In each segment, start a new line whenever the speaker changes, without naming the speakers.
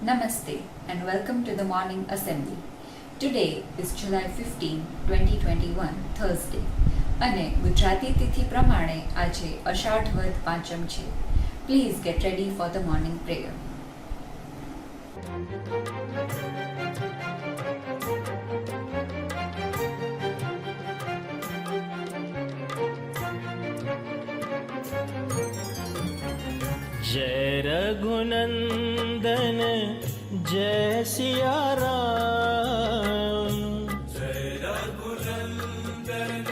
Namaste and welcome to the morning assembly. Today is July 15, 2021, Thursday. અને ગુજરાતી તિથિ પ્રમાણે આજે અષાઢ વદ પાંચમ છે. Please get ready for the morning prayer.
जय रघुनंदन जय सिया राम,
जय रघुनंदन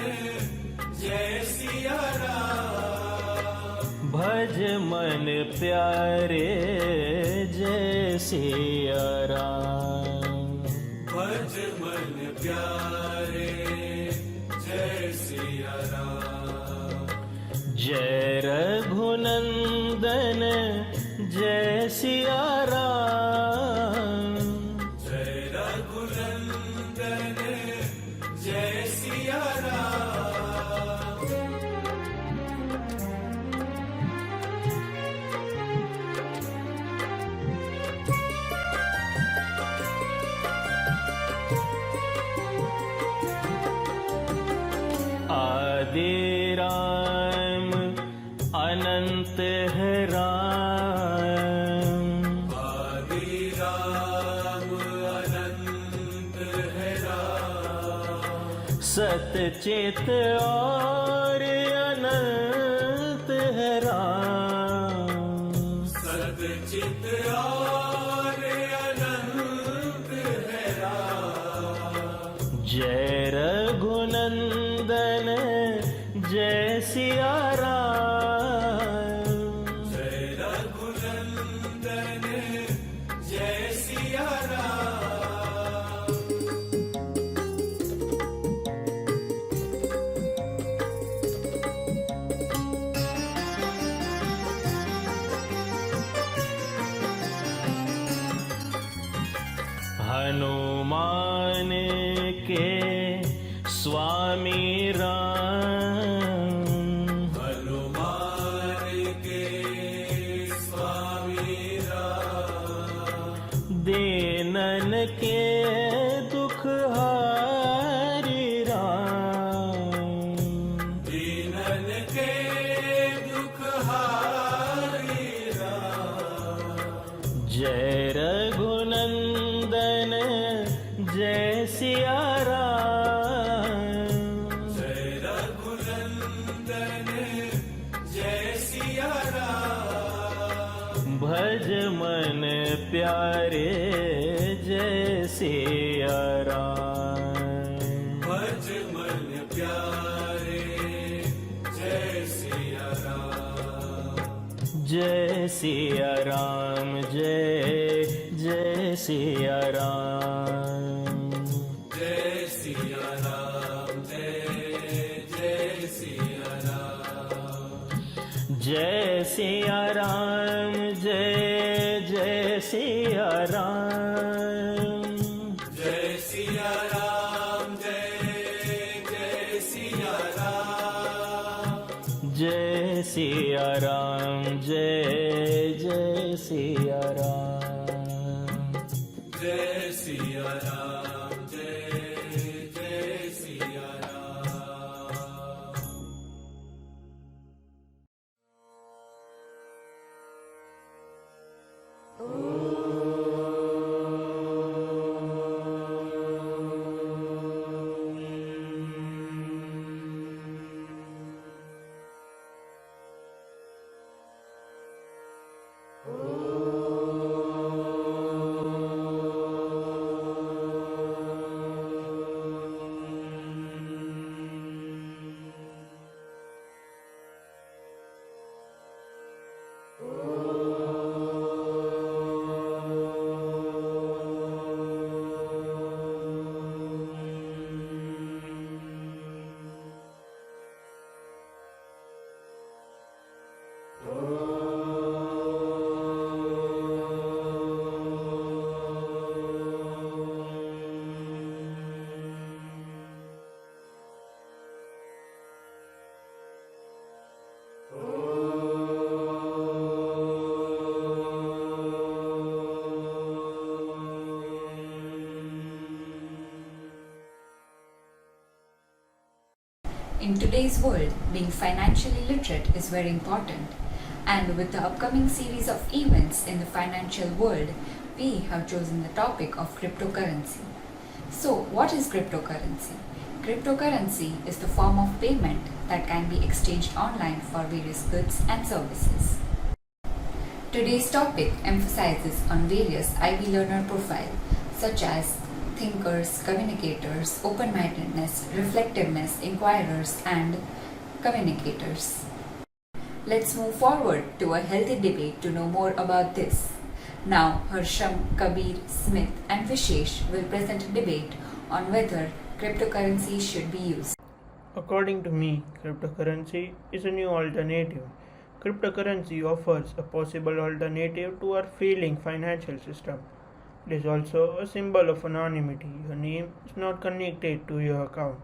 जय सिया राम।
भज मन प्यारे जय सिया राम,
भज मन प्यारे जय सिया राम।
जय रघुनंदन जय सिया राम,
जय रघुनंदन जय सिया राम।
आदि राम अनंत है राम,
आदि राम अनंत है राम।
सतचित और अनंत है राम,
सतचित और अनंत है राम।
जय रघुनंदन जय सिया राम,
जय रघुनंदन जय सिया राम।
हनुमान के स्वामी राम,
हनुमान के स्वामी राम।
दीनन के दुख हारी राम,
दीनन के दुख हारी राम।
जय रघुनंदन जय सिया राम,
जय रघुनंदन जय सिया राम।
भज मन प्यारे जय सिया राम,
भज मन प्यारे जय सिया राम।
जय सिया राम जय जय सिया राम,
जय सिया राम जय जय सिया राम।
जय सिया राम जय जय सिया राम,
जय सिया राम जय जय सिया राम।
जय सिया राम जय जय सिया राम,
जय सिया राम जय जय Siya Ram.
In today's world, being financially literate is very important. And with the upcoming series of events in the financial world, we have chosen the topic of cryptocurrency. So, what is cryptocurrency? Cryptocurrency is the form of payment that can be exchanged online for various goods and services. Today's topic emphasizes on various IB learner profile such as thinkers, communicators, open-mindedness, reflectiveness, inquirers, and communicators. Let's move forward to a healthy debate to know more about this. Now, Harsham, Kabir, Smith, and Vishesh will present a debate on whether cryptocurrency should be used.
According to me, cryptocurrency is a new alternative. Cryptocurrency offers a possible alternative to our failing financial system. It is also a symbol of anonymity. Your name is not connected to your account.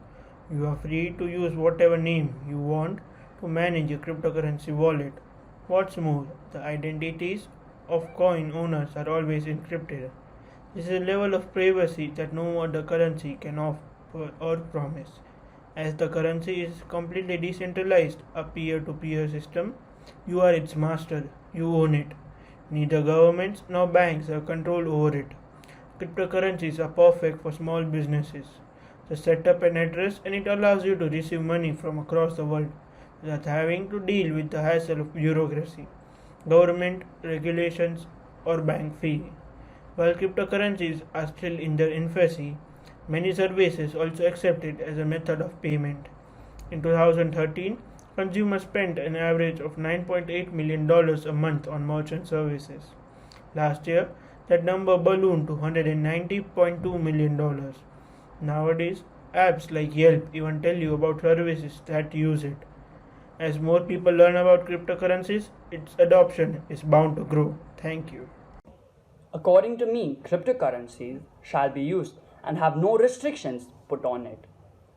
You are free to use whatever name you want to manage your cryptocurrency wallet. What's more, the identities of coin owners are always encrypted. This is a level of privacy that no other currency can offer or promise. As the currency is completely decentralized, a peer-to-peer system, you are its master, you own it. Neither governments nor banks have control over it. Cryptocurrencies are perfect for small businesses. Just set up an address and it allows you to receive money from across the world without having to deal with the hassle of bureaucracy, government, regulations, or bank fee. While cryptocurrencies are still in their infancy, many services also accept it as a method of payment. In 2013, consumers spent an average of $9.8 million a month on merchant services. Last year, that number ballooned to $190.2 million. Nowadays, apps like Yelp even tell you about services that use it. As more people learn about cryptocurrencies, its adoption is bound to grow. Thank you.
According to me, cryptocurrencies shall be used and have no restrictions put on it.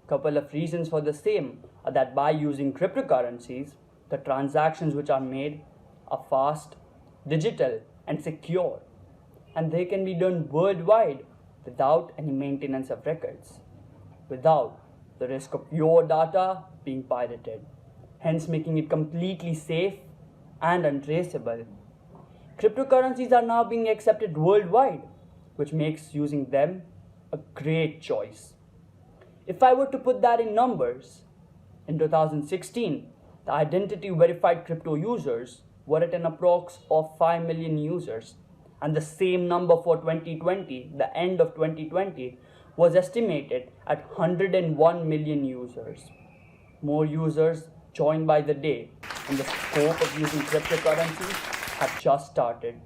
Couple of reasons for the same are that by using cryptocurrencies, the transactions which are made are fast, digital, and secure, and they can be done worldwide without any maintenance of records, without the risk of your data being pirated, hence making it completely safe and untraceable. Cryptocurrencies are now being accepted worldwide, which makes using them a great choice. If I were to put that in numbers, in 2016, the identity verified crypto users were at an approx of 5 million users, and the same number for 2020, the end of 2020, was estimated at 101 million users. More users join by the day, and the scope of using cryptocurrencies have just started.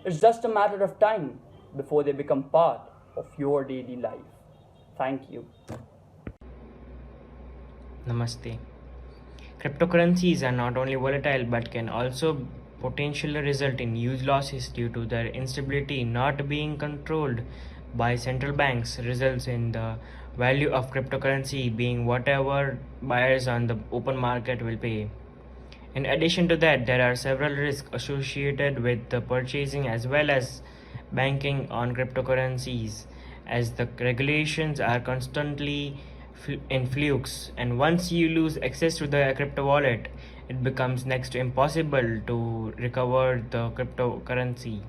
It's just a matter of time before they become part of your daily life. Thank you.
Namaste. Cryptocurrencies are not only volatile but can also potentially result in huge losses due to their instability not being controlled by central banks, results in the value of cryptocurrency being whatever buyers on the open market will pay. In addition to that, there are several risks associated with the purchasing as well as banking on cryptocurrencies, as the regulations are constantly in flux, and once you lose access to the crypto wallet, it becomes next to impossible to recover the cryptocurrency.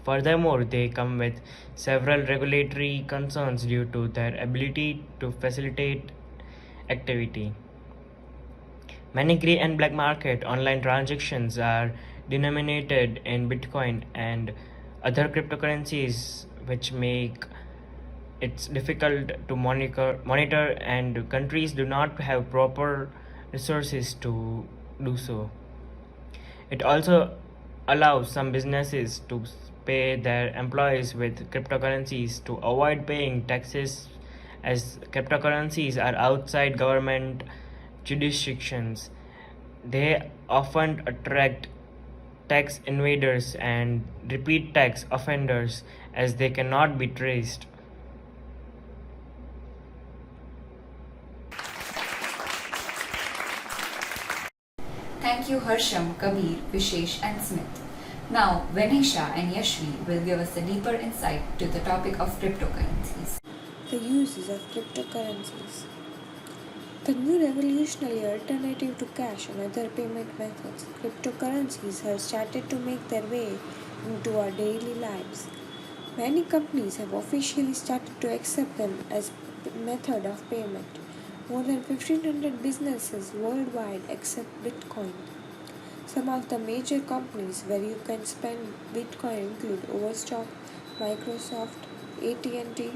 Furthermore, they come with several regulatory concerns due to their ability to facilitate activity. Many grey and black market online transactions are denominated in Bitcoin and other cryptocurrencies, which make it difficult to monitor, and countries do not have proper resources to do so. It also allows some businesses to pay their employees with cryptocurrencies to avoid paying taxes, as cryptocurrencies are outside government jurisdictions. They often attract tax invaders and repeat tax offenders, as they cannot be traced.
Thank you Harsham, Kabir, Vishesh, and Smith. Now, Vanessa and Yashvi will give us a deeper insight to the topic of cryptocurrencies.
The uses of cryptocurrencies. The new revolutionary alternative to cash and other payment methods, cryptocurrencies have started to make their way into our daily lives. Many companies have officially started to accept them as a method of payment. More than 1,500 businesses worldwide accept Bitcoin. Some of the major companies where you can spend Bitcoin include Overstock, Microsoft, AT&T.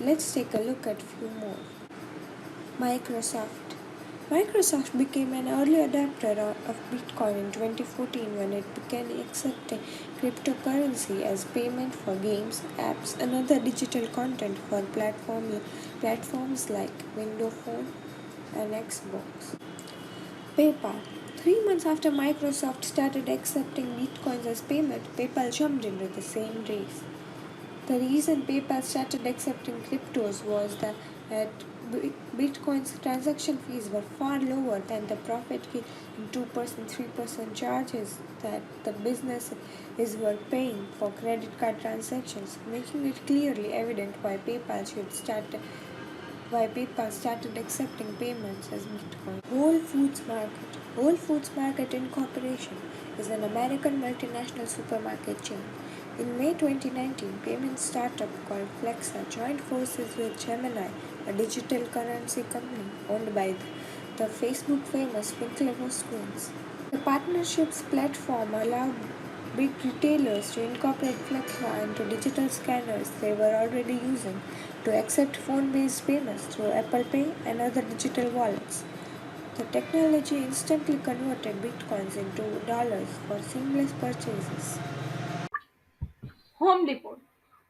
Let's take a look at a few more. Microsoft. Microsoft became an early adopter of Bitcoin in 2014 when it began accepting cryptocurrency as payment for games, apps, and other digital content for platforms like Windows Phone and Xbox. PayPal. 3 months after Microsoft started accepting Bitcoins as payment, PayPal jumped into the same race. The reason PayPal started accepting cryptos was that Bitcoin's transaction fees were far lower than the profit 2% 3% charges that the businesses were paying for credit card transactions, making it clearly evident why PayPal started accepting payments as Bitcoin. Whole Foods Market. Whole Foods Market Incorporation is an American multinational supermarket chain. In May 2019, payment startup called Flexa joined forces with Gemini, a digital currency company owned by the Facebook famous Winklevoss twins. The partnership's platform allowed big retailers to incorporate Flexa into digital scanners they were already using to accept phone-based payments through Apple Pay and other digital wallets. The technology instantly converted bitcoins into dollars for seamless purchases.
Home Depot.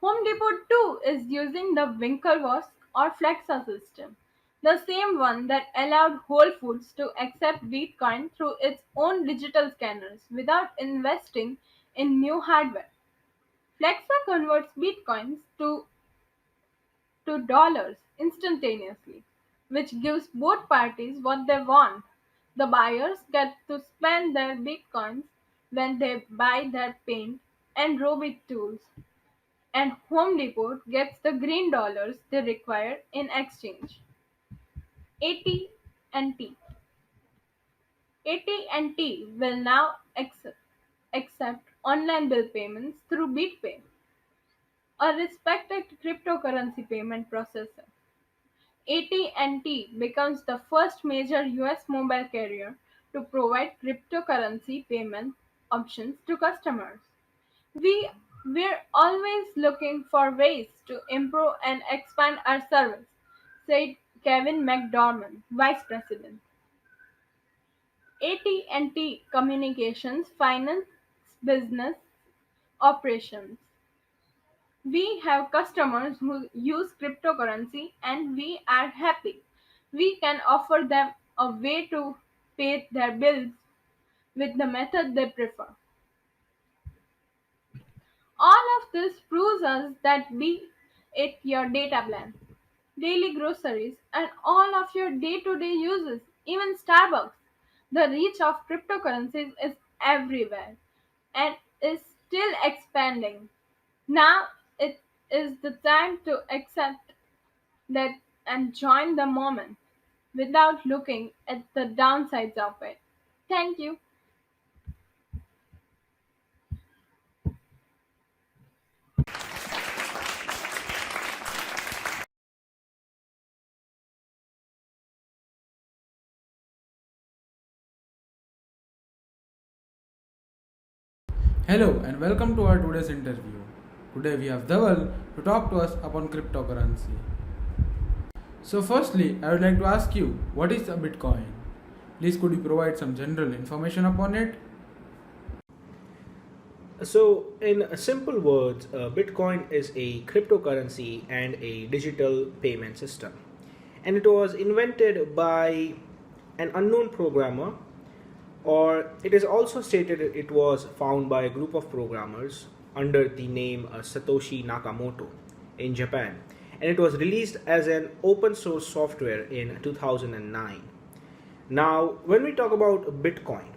Home Depot too is using the Winklevoss or Flexa system, the same one that allowed Whole Foods to accept Bitcoin through its own digital scanners without investing in new hardware. Flexa converts Bitcoins to dollars instantaneously, which gives both parties what they want. The buyers get to spend their Bitcoins when they buy their paint and Robit tools, and Home Depot gets the green dollars they require in exchange. AT&T. AT&T will now accept online bill payments through BitPay, a respected cryptocurrency payment processor. AT&T becomes the first major US mobile carrier to provide cryptocurrency payment options to customers. We we're always looking for ways to improve and expand our service, said Kevin McDormand, Vice President. AT&T Communications Finance Business Operations. We have customers who use cryptocurrency and we are happy. We can offer them a way to pay their bills with the method they prefer. All of this proves us that be it your data plan, daily groceries, and all of your day-to-day uses, even Starbucks, the reach of cryptocurrencies is everywhere and is still expanding. Now it is the time to accept that and join the moment without looking at the downsides of it. Thank you.
Hello and welcome to our today's interview. Today we have Dhaval to talk to us upon cryptocurrency. So firstly, I would like to ask you, what is a Bitcoin? Please could you provide some general information upon it?
So, in simple words, Bitcoin is a cryptocurrency and a digital payment system. And it was invented by an unknown programmer, or it is also stated it was found by a group of programmers under the name Satoshi Nakamoto in Japan. And it was released as an open source software in 2009. Now, when we talk about Bitcoin,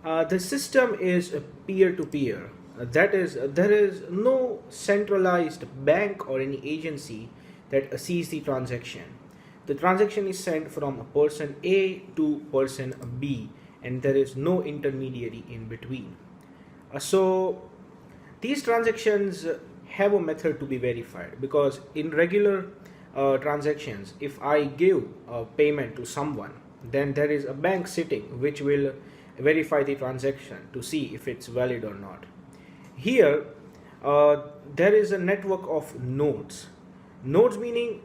the system is peer to peer. That is, there is no centralized bank or any agency that sees the transaction. the transaction is sent from person A to person B, and there is no intermediary in between. So these transactions have a method to be verified, because in regular transactions, if I give a payment to someone, then there is a bank sitting which will verify the transaction to see if it's valid or not. Here there is a network of nodes. Nodes meaning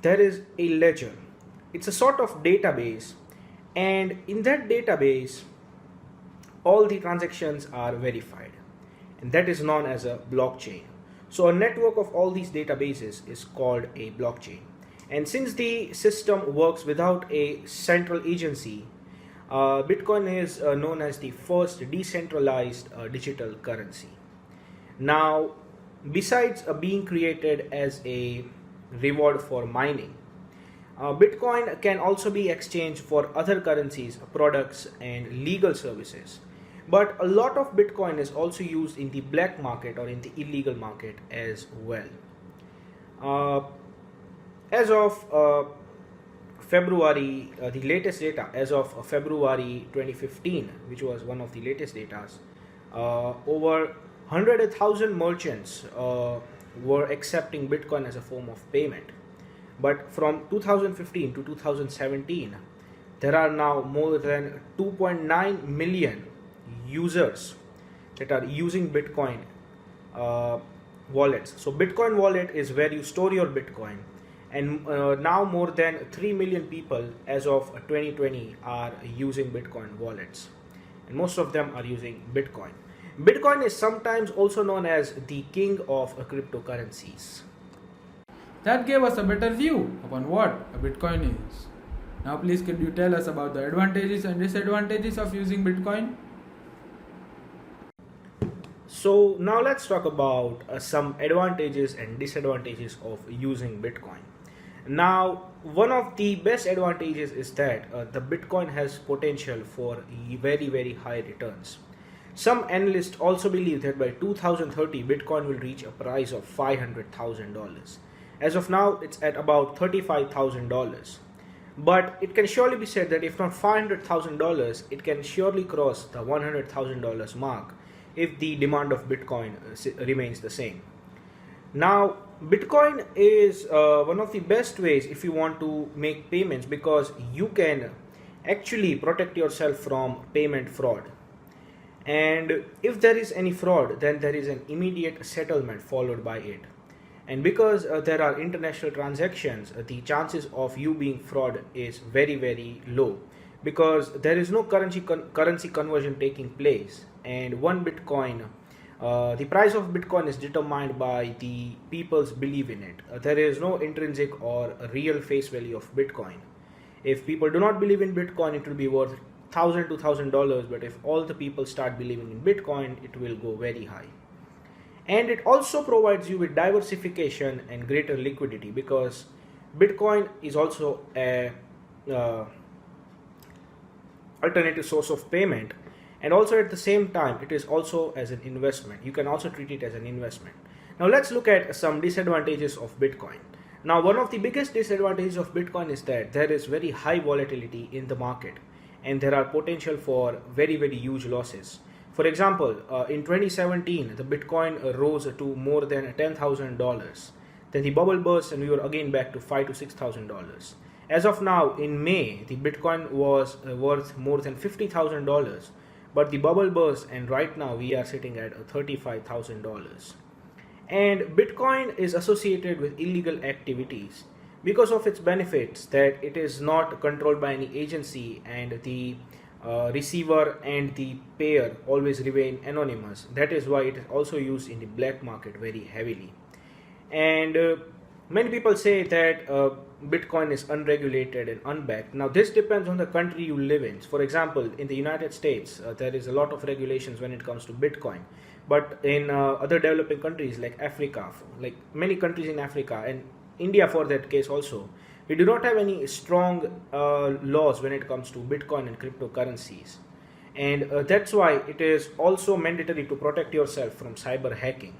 there is a ledger. It's a sort of database, and in that database all the transactions are verified, and that is known as a blockchain. So a network of all these databases is called a blockchain. And since the system works without a central agency, Bitcoin is known as the first decentralized digital currency. Now, besides being created as a reward for mining, Bitcoin can also be exchanged for other currencies, products, and legal services. But a lot of Bitcoin is also used in the black market or in the illegal market as well. As of February, the latest data, as of February 2015, which was one of the latest data, over 100,000 merchants were accepting Bitcoin as a form of payment. But from 2015 to 2017, there are now more than 2.9 million users that are using Bitcoin wallets. So Bitcoin wallet is where you store your Bitcoin, and now more than 3 million people as of 2020 are using Bitcoin wallets, and most of them are using Bitcoin. Bitcoin is sometimes also known as the king of cryptocurrencies.
That gave us a better view upon what a Bitcoin is. Now please could you tell us about the advantages and disadvantages of using Bitcoin?
So now let's talk about some advantages and disadvantages of using Bitcoin. Now, one of the best advantages is that the Bitcoin has potential for very high returns. Some analysts also believe that by 2030 Bitcoin will reach a price of $500,000. As of now, it's at about $35,000. But it can surely be said that if not $500,000, it can surely cross the $100,000 mark if the demand of Bitcoin remains the same. Now, Bitcoin is one of the best ways if you want to make payments, because you can actually protect yourself from payment fraud. And if there is any fraud, then there is an immediate settlement followed by it. And because there are international transactions, the chances of you being fraud is very low, because there is no currency conversion taking place, and one Bitcoin, the price of Bitcoin is determined by the people's belief in it. There is no intrinsic or real face value of Bitcoin. If people do not believe in Bitcoin, it will be worth $1,000 to $1,000, but if all the people start believing in Bitcoin, it will go very high. And it also provides you with diversification and greater liquidity, because Bitcoin is also a alternative source of payment, and also at the same time it is also as an investment. You can also treat it as an investment. Now let's look at some disadvantages of Bitcoin. Now, one of the biggest disadvantages of Bitcoin is that there is very high volatility in the market, and there are potential for very huge losses. For example, in 2017, the Bitcoin rose to more than $10,000. Then the bubble burst and we were again back to $5,000 to $6,000. As of now, in May, the Bitcoin was worth more than $50,000, but the bubble burst and right now we are sitting at $35,000. And Bitcoin is associated with illegal activities because of its benefits, that it is not controlled by any agency, and the receiver and the payer always remain anonymous. That is why it is also used in the black market very heavily. And many people say that Bitcoin is unregulated and unbacked. Now this depends on the country you live in. For example, in the United States, there is a lot of regulations when it comes to Bitcoin. But in other developing countries like Africa, like many countries in Africa and India for that case also, we do not have any strong laws when it comes to Bitcoin and cryptocurrencies. And that's why it is also mandatory to protect yourself from cyber hacking.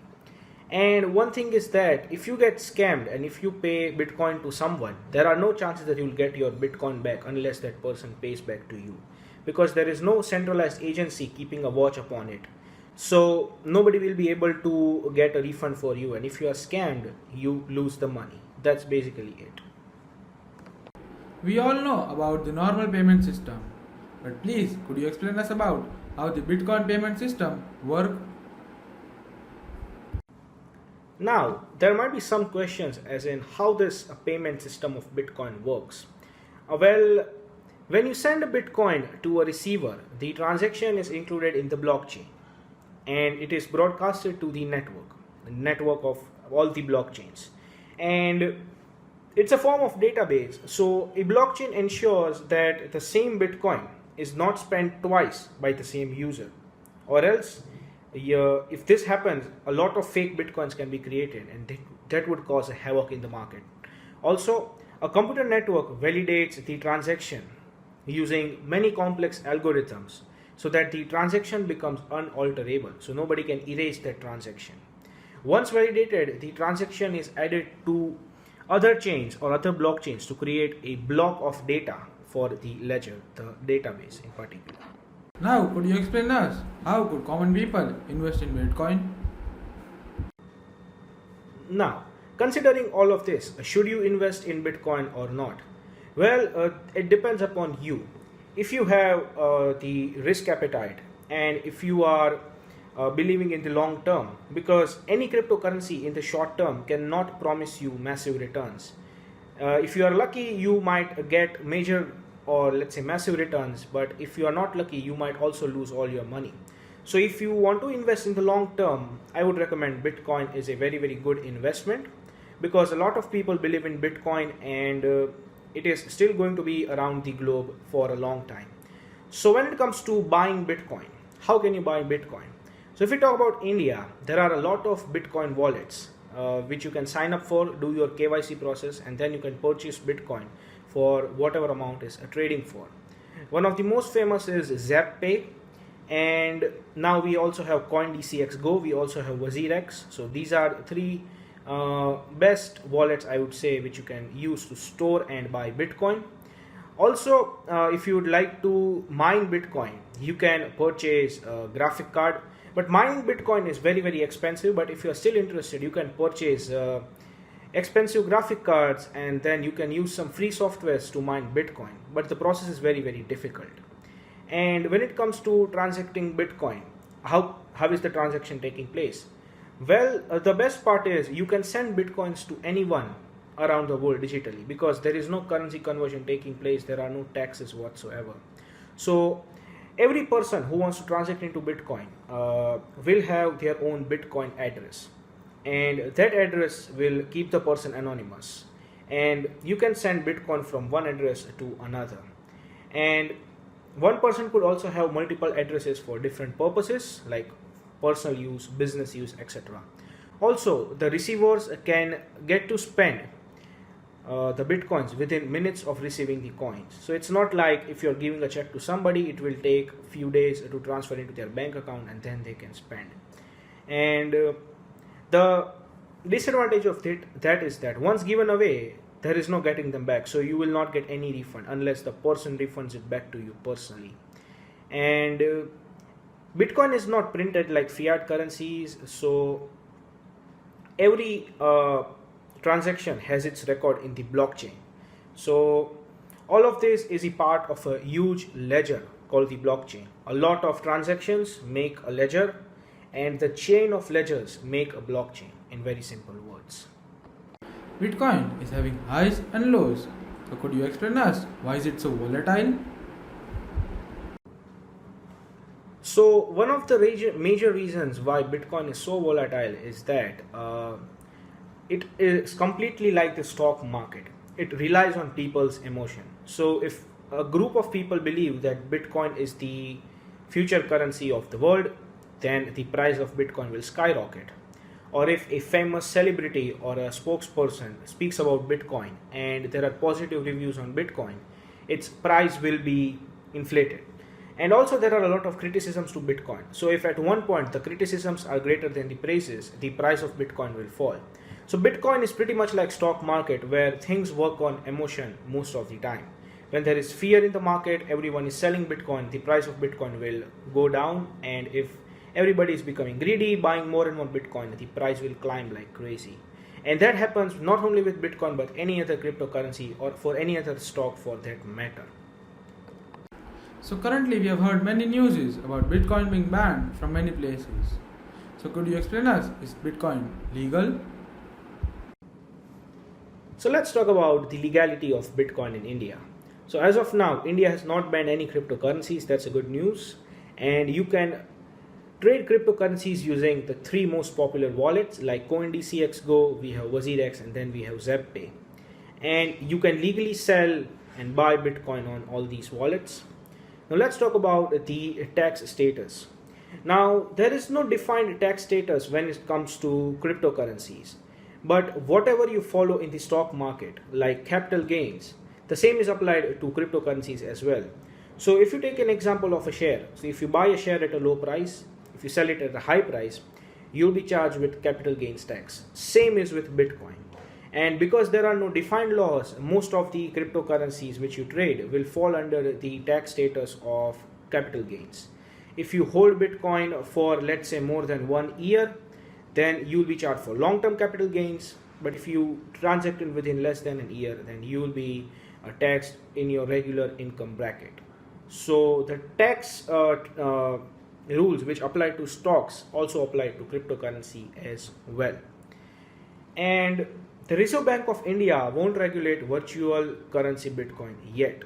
And one thing is that if you get scammed and if you pay Bitcoin to someone, there are no chances that you'll get your Bitcoin back unless that person pays back to you, because there is no centralized agency keeping a watch upon it. So nobody will be able to get a refund for you, and if you are scammed, you lose the money. That's basically it.
We all know about the normal payment system, but please could you explain us about how the Bitcoin payment system work?
Now, there might be some questions as in how this payment system of Bitcoin works. Well, when you send a Bitcoin to a receiver, the transaction is included in the blockchain and it is broadcasted to the network of all the blockchains. And it's a form of database. So a blockchain ensures that the same Bitcoin is not spent twice by the same user, or else if this happens, a lot of fake Bitcoins can be created, and that would cause a havoc in the market. Also, a computer network validates the transaction using many complex algorithms so that the transaction becomes unalterable, so nobody can erase that transaction. Once validated, the transaction is added to other chains or other blockchains to create a block of data for the ledger, the database in particular.
Now, could you explain us how could common people invest in Bitcoin?
Now, considering all of this, should you invest in Bitcoin or not? Well, it depends upon you. If you have the risk appetite and if you are believing in the long term, because any cryptocurrency in the short term cannot promise you massive returns. If you are lucky, you might get major or let's say massive returns, but if you are not lucky, you might also lose all your money. So if you want to invest in the long term, I would recommend Bitcoin is a very, very good investment, because a lot of people believe in Bitcoin and it is still going to be around the globe for a long time. So when it comes to buying Bitcoin, how can you buy Bitcoin? So if we talk about India, there are a lot of Bitcoin wallets which you can sign up for, do your KYC process, and then you can purchase Bitcoin for whatever amount is trading for. One of the most famous is ZapPay, and now we also have CoinDCX Go, we also have WazirX. So these are three best wallets, I would say, which you can use to store and buy Bitcoin. Also, if you would like to mine Bitcoin, you can purchase a graphic card, but mining Bitcoin is very, very expensive. But if you are still interested, you can purchase expensive graphic cards, and then you can use some free softwares to mine Bitcoin, but the process is very, very difficult. And when it comes to transacting Bitcoin, how is the transaction taking place? Well, the best part is you can send Bitcoins to anyone around the world digitally, because there is no currency conversion taking place, there are no taxes whatsoever. So every person who wants to transact into Bitcoin will have their own Bitcoin address, and that address will keep the person anonymous, and you can send Bitcoin from one address to another. And one person could also have multiple addresses for different purposes like personal use, business use, etc. Also, the receivers can get to spend the Bitcoins within minutes of receiving the coins. So it's not like if you're giving a check to somebody, it will take a few days to transfer into their bank account and then they can spend. And the disadvantage of that is that once given away, there is no getting them back. So you will not get any refund unless the person refunds it back to you personally. And Bitcoin is not printed like fiat currencies, so every transaction has its record in the blockchain. So all of this is a part of a huge ledger called the blockchain. A lot of transactions make a ledger, and the chain of ledgers make a blockchain, in very simple words.
Bitcoin is having highs and lows. So could you explain us why is it so volatile?
So one of the major reasons why Bitcoin is so volatile is that it is completely like the stock market. It relies on people's emotion. So if a group of people believe that Bitcoin is the future currency of the world, then the price of Bitcoin will skyrocket. Or if a famous celebrity or a spokesperson speaks about Bitcoin and there are positive reviews on Bitcoin, its price will be inflated. And also there are a lot of criticisms to Bitcoin. So if at one point the criticisms are greater than the praises, the price of Bitcoin will fall. So Bitcoin is pretty much like stock market where things work on emotion most of the time. When there is fear in the market, everyone is selling Bitcoin, the price of Bitcoin will go down, and if everybody is becoming greedy, buying more and more Bitcoin, the price will climb like crazy. And that happens not only with Bitcoin but any other cryptocurrency or for any other stock for that matter.
So currently we have heard many news about Bitcoin being banned from many places. So could you explain us, is Bitcoin legal?
So let's talk about the legality of Bitcoin in India. So as of now, India has not banned any cryptocurrencies. That's a good news. And you can trade cryptocurrencies using the three most popular wallets like CoinDCX Go, we have WazirX, and then we have ZebPay. And you can legally sell and buy Bitcoin on all these wallets. Now let's talk about the tax status. Now there is no defined tax status when it comes to cryptocurrencies. But whatever you follow in the stock market, like capital gains, the same is applied to cryptocurrencies as well. So if you take an example of a share, so if you buy a share at a low price, if you sell it at a high price, you'll be charged with capital gains tax. Same is with Bitcoin. And because there are no defined laws, most of the cryptocurrencies which you trade will fall under the tax status of capital gains. If you hold Bitcoin for, let's say, more than 1 year, then you'll be charged for long-term capital gains. But if you transact it within less than a year, then you will be taxed in your regular income bracket. So the tax rules which apply to stocks also apply to cryptocurrency as well. And the Reserve Bank of India won't regulate virtual currency Bitcoin yet.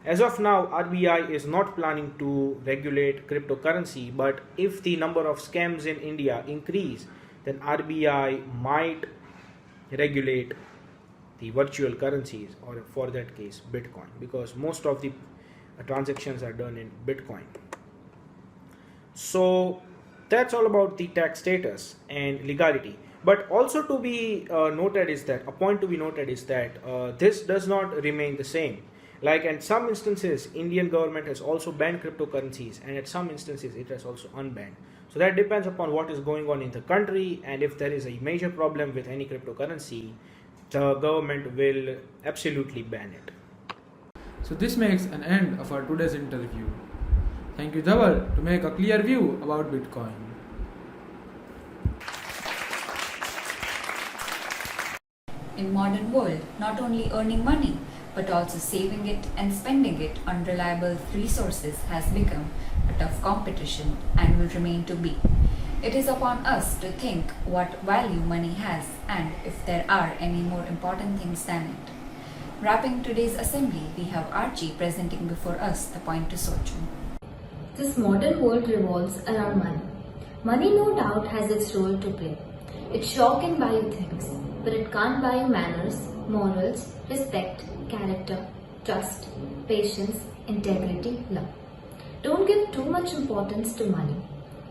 As of now, RBI is not planning to regulate cryptocurrency, but if the number of scams in India increase, then RBI might regulate the virtual currencies, or for that case Bitcoin, because most of the transactions are done in Bitcoin. So that's all about the tax status and legality. But also to be noted is that, a point to be noted is that this does not remain the same. Like in some instances, Indian government has also banned cryptocurrencies, and at some instances it has also unbanned. So that depends upon what is going on in the country, and if there is a major problem with any cryptocurrency, the government will absolutely ban it.
So this makes an end of our today's interview. Thank you, Dhaval, to make a clear view about Bitcoin.
In modern world, not only earning money, but also saving it and spending it on reliable resources has become a tough competition and will remain to be. It is upon us to think what value money has and if there are any more important things than it. Wrapping today's assembly, we have Archie presenting before us the point to socho.
This modern world revolves around money. Money no doubt has its role to play. It sure can buy you things, but it can't buy you manners, morals, respect, character, trust, patience, integrity, love. Don't give too much importance to money.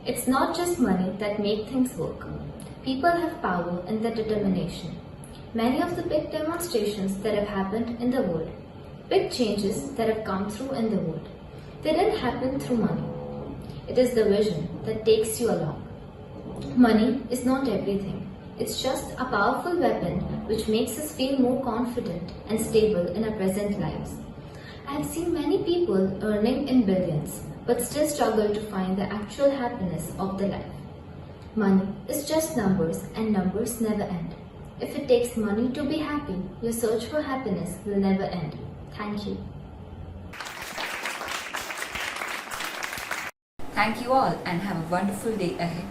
It's not just money that makes things work. People have power in their determination. Many of the big demonstrations that have happened in the world, big changes that have come through in the world, they didn't happen through money. It is the vision that takes you along. Money is not everything. It's just a powerful weapon which makes us feel more confident and stable in our present lives. I have seen many people earning in billions but still struggle to find the actual happiness of their life. Money is just numbers, and numbers never end. If it takes money to be happy, your search for happiness will never end. Thank you.
Thank you all and have a wonderful day ahead.